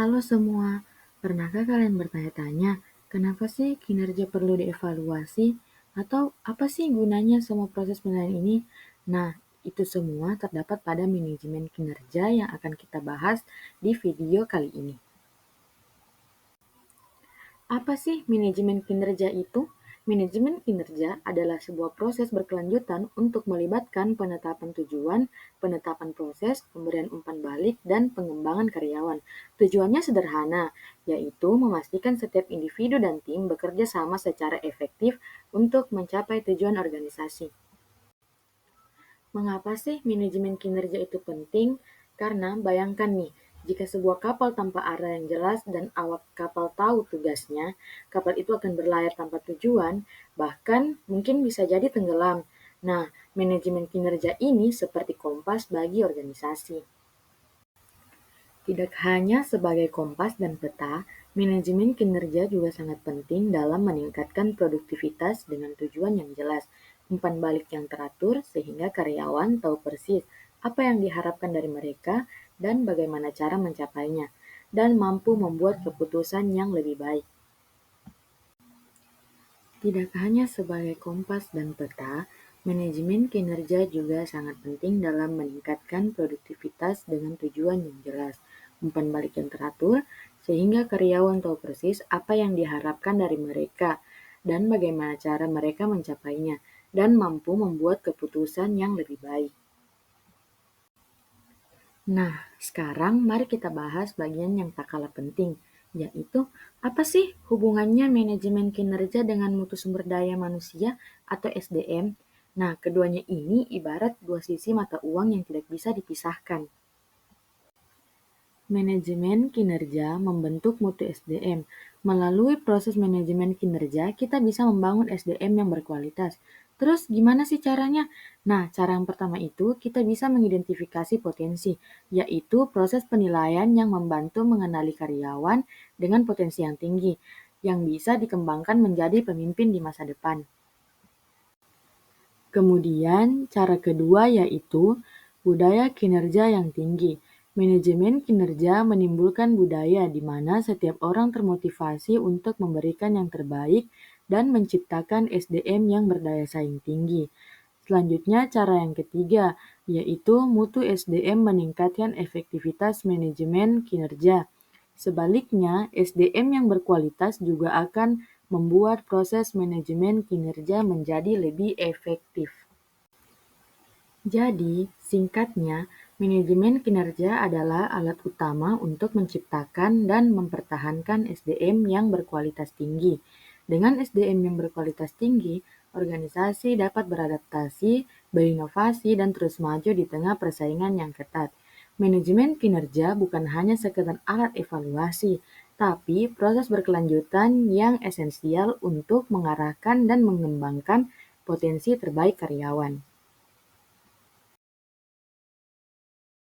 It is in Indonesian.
Halo semua, pernahkah kalian bertanya-tanya, kenapa sih kinerja perlu dievaluasi? Atau apa sih gunanya semua proses penilaian ini? Nah, itu semua terdapat pada manajemen kinerja yang akan kita bahas di video kali ini. Apa sih manajemen kinerja itu? Manajemen kinerja adalah sebuah proses berkelanjutan untuk melibatkan penetapan tujuan, penetapan proses, pemberian umpan balik, dan pengembangan karyawan. Tujuannya sederhana, yaitu memastikan setiap individu dan tim bekerja sama secara efektif untuk mencapai tujuan organisasi. Mengapa sih manajemen kinerja itu penting? Karena bayangkan nih, jika sebuah kapal tanpa arah yang jelas dan awak kapal tahu tugasnya, kapal itu akan berlayar tanpa tujuan, bahkan mungkin bisa jadi tenggelam. Nah, manajemen kinerja ini seperti kompas bagi organisasi. Tidak hanya sebagai kompas dan peta, manajemen kinerja juga sangat penting dalam meningkatkan produktivitas dengan tujuan yang jelas, umpan balik yang teratur sehingga karyawan tahu persis apa yang diharapkan dari mereka dan bagaimana cara mencapainya, dan mampu membuat keputusan yang lebih baik. Tidak hanya sebagai kompas dan peta, manajemen kinerja juga sangat penting dalam meningkatkan produktivitas dengan tujuan yang jelas, umpan balik yang teratur, sehingga karyawan tahu persis apa yang diharapkan dari mereka dan bagaimana cara mereka mencapainya, dan mampu membuat keputusan yang lebih baik. Nah, sekarang mari kita bahas bagian yang tak kalah penting, yaitu apa sih hubungannya manajemen kinerja dengan mutu sumber daya manusia atau SDM? Nah, keduanya ini ibarat dua sisi mata uang yang tidak bisa dipisahkan. Manajemen kinerja membentuk mutu SDM. Melalui proses manajemen kinerja, kita bisa membangun SDM yang berkualitas. Terus gimana sih caranya? Nah, cara yang pertama itu kita bisa mengidentifikasi potensi, yaitu proses penilaian yang membantu mengenali karyawan dengan potensi yang tinggi, yang bisa dikembangkan menjadi pemimpin di masa depan. Kemudian, cara kedua yaitu budaya kinerja yang tinggi. Manajemen kinerja menimbulkan budaya di mana setiap orang termotivasi untuk memberikan yang terbaik dan menciptakan SDM yang berdaya saing tinggi. Selanjutnya, cara yang ketiga yaitu mutu SDM meningkatkan efektivitas manajemen kinerja. Sebaliknya, SDM yang berkualitas juga akan membuat proses manajemen kinerja menjadi lebih efektif. Jadi, singkatnya, manajemen kinerja adalah alat utama untuk menciptakan dan mempertahankan SDM yang berkualitas tinggi. Dengan SDM yang berkualitas tinggi, organisasi dapat beradaptasi, berinovasi, dan terus maju di tengah persaingan yang ketat. Manajemen kinerja bukan hanya sekedar alat evaluasi, tapi proses berkelanjutan yang esensial untuk mengarahkan dan mengembangkan potensi terbaik karyawan.